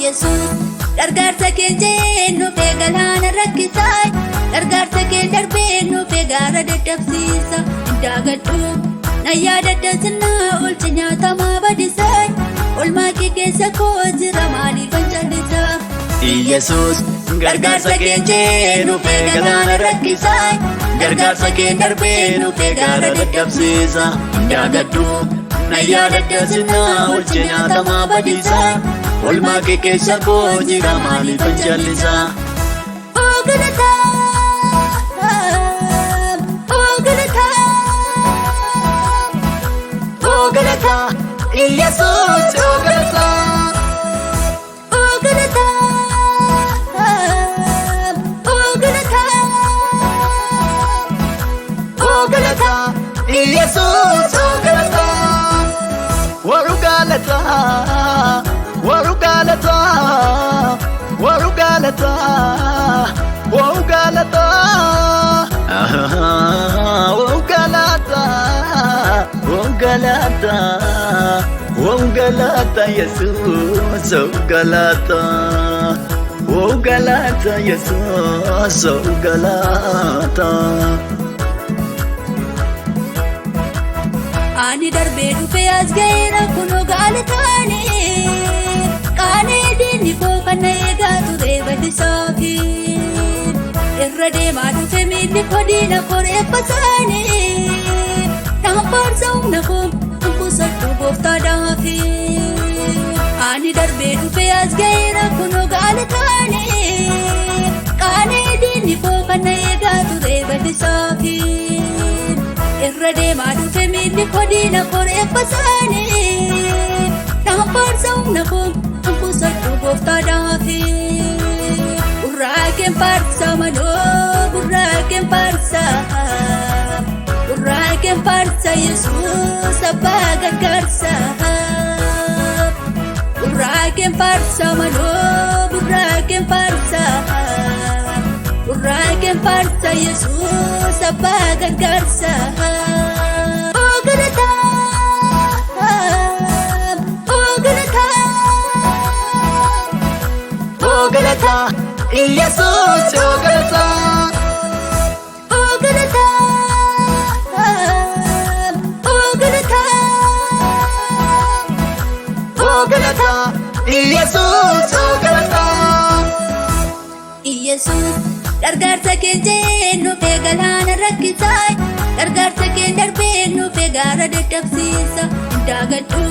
Yesus gargaarsa kee jennu beegalaan rakkisaa gargaarsa kee darbeennu beegaara dadhabsiisa indaagadhu na yaadadha sinnaa olchi nyaatamaa badisaa olmaa kee keessa koo jira maaliifan jallisaa Yesus gargaarsa kee jennu beegalaan rakkisaa gargaarsa kee darbeennu beegaara dadhabsiisa indaagadhu na yaadadha sinnaa olchi nyaatamaa badisaa olmaa kee keessa koo jira maaliifan jallisaa Yesus ogalata Yesus ogalata warugalata warugalata warugalata warugalata warugalata warugalata warugalata Yesus warugalata warugalata Yesus warugalata Ani darbee dhufee as ga'eera kunoo galataani qaanii diinni koo kan na eegaa ture bal'isaafi irra deemaa dhufe miilli koo diina koreeffasaani nama faarsa humna koo kuusadhu gooftaadhaafi ani darbee dhufee as ga'eera kunoo galataani qaanii diinni koo kan na eegaa ture bal'isaafi irra deemaa dhufe miilli koo diina koreeffasaani nama faarsa humna koo kuusadhu gooftaadhaafi gurraakeen faarsa maloo gurraakeen faarsa Yesus abbaa gargaarsa gurraakeen faarsa maloo gurraakeen faarsa Yesus abbaa gargaarsa ogalata Yesus ogalata ogalata Yesus ogalata Yesus gargaarsa kee jennu beegalaan rakkisaa gargaarsa kee darbeennu beegaara dadhabsiisa indaagadhu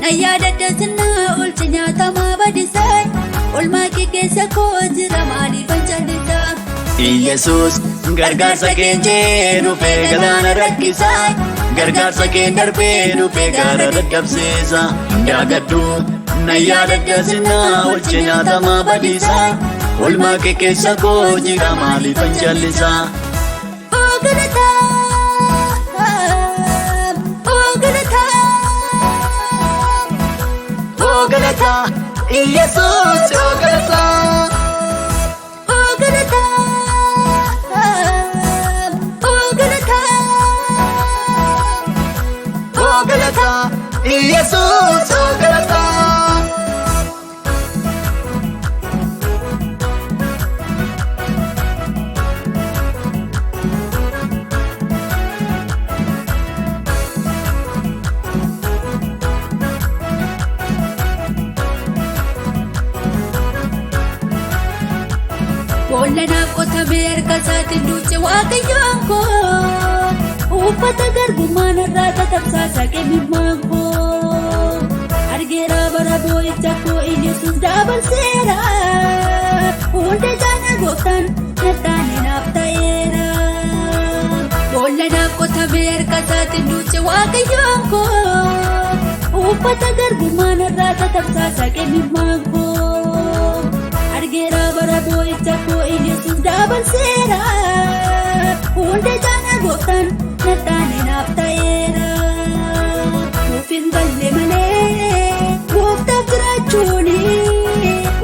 na yaadadha sinnaa olchi nyaatamaa badisaa olmaa kee keessa koo jira maaliifan jallisaa Yesus gargaarsa kee jennu beegalaan rakkisaa gargaarsa kee darbeennu beegaara dadhabsiisa indaagadhu na yaadadha sinnaa olchi nyaatamaa badisaa olmaa kee keessa koo jira maaliifan jallisaa ogalata Yesus ogalata ogalata Yesus ogalata Boolanaaf qotamee harka isaatiin duuche waaqayyoon koo uffata garbummaan irraa tatabsaasa kennimmaan koo argeera bara boo'icha koo Yesus dabarseera hunda jaana gooftaan nadhaanii naaf ta'eera boolanaaf qotamee harka isaatiin duuche waaqayyoon koo uffata garbummaan irraa tatabsaasa kennimmaan koo argeera bara boo'icha koo Yesus dabarseera hunda jaana gooftaan nadhaanii naaf ta'eera nuuf hin galle malee gooftaaf jiraachuuni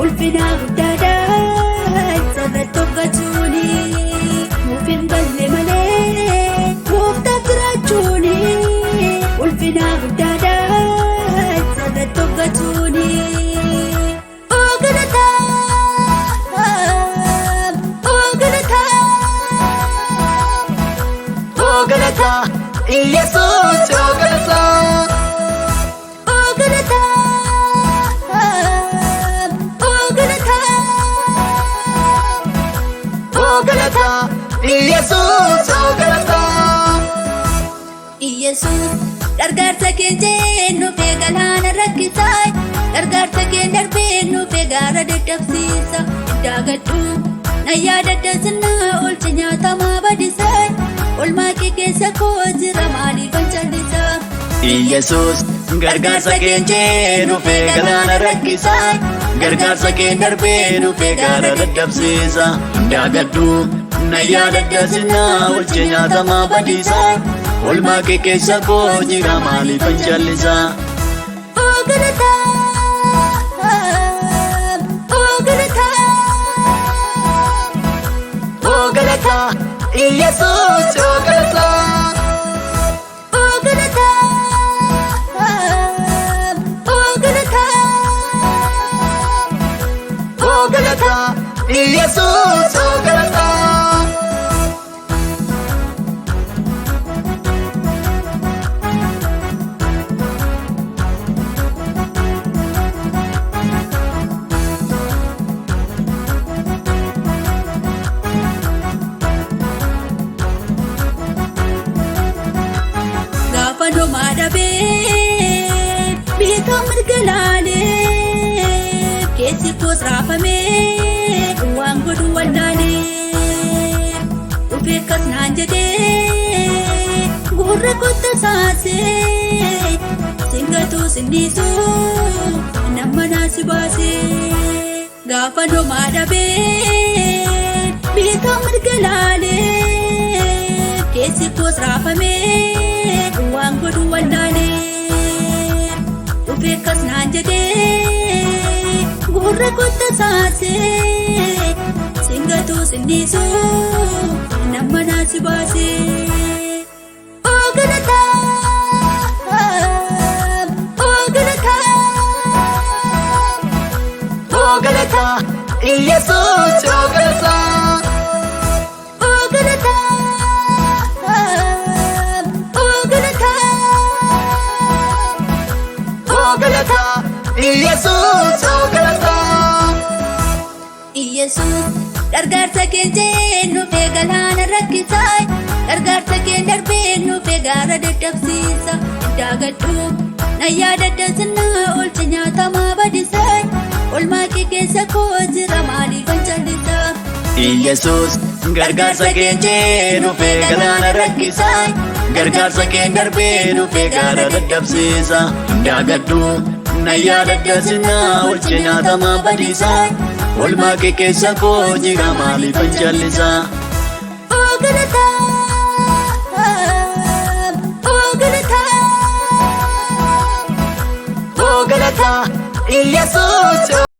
ulfina guddaadha isarratti hoggachuuni nuuf hin galle malee gooftaaf jiraachuuni ulfina guddaadha isarratti hoggachuuni gargaarsa keenya nuufee galaana rakkisaa gargaarsa keenya darbee nuufee gaara dadhabsiisa daagadhu na yaadadha sinna oolcha nyaatamaa badisaa olmaa kee keessa koo jira maaliifan callisaa Yesus gargaarsa keenya nuufee galaana rakkisaa gargaarsa keenya darbee nuufee gaara dadhabsiisa daagadhu na yaadadha sinna oolcha nyaatamaa badisaa olmaa kee keessa koo jira maaliifan callisaa Yesus Yesus Gafano madabe bita mirgalale kesi kos rafame wangodu wallale ubekas nanjade gurra kotta saase singatu sindisu namana sibase Gafano madabe bita mirgalale kesi kos rafame wangodu wallale ubekas nanjade gurra kotta saase singatu sindisu namana sibase ogalata Yesus Yesus Yesus gargaarsa keenya nuufee galaana rakkisaa gargaarsa keenya darbee nuufee gaara dadhabsiisa daagadhu na yaadadha sinna oolcha nyaatamaa badisaa olmaa kee keessa koo jira maaliifan callisaa Yesus gargaarsa keenya nuufee galaana rakkisaa gargaarsa keenya darbee nuufee gaara dadhabsiisa daagadhu na yaadadha sinna oolcha nyaatamaa badisaa olmaa kee keessa koo jira maaliifan callisaa ogalata Yesus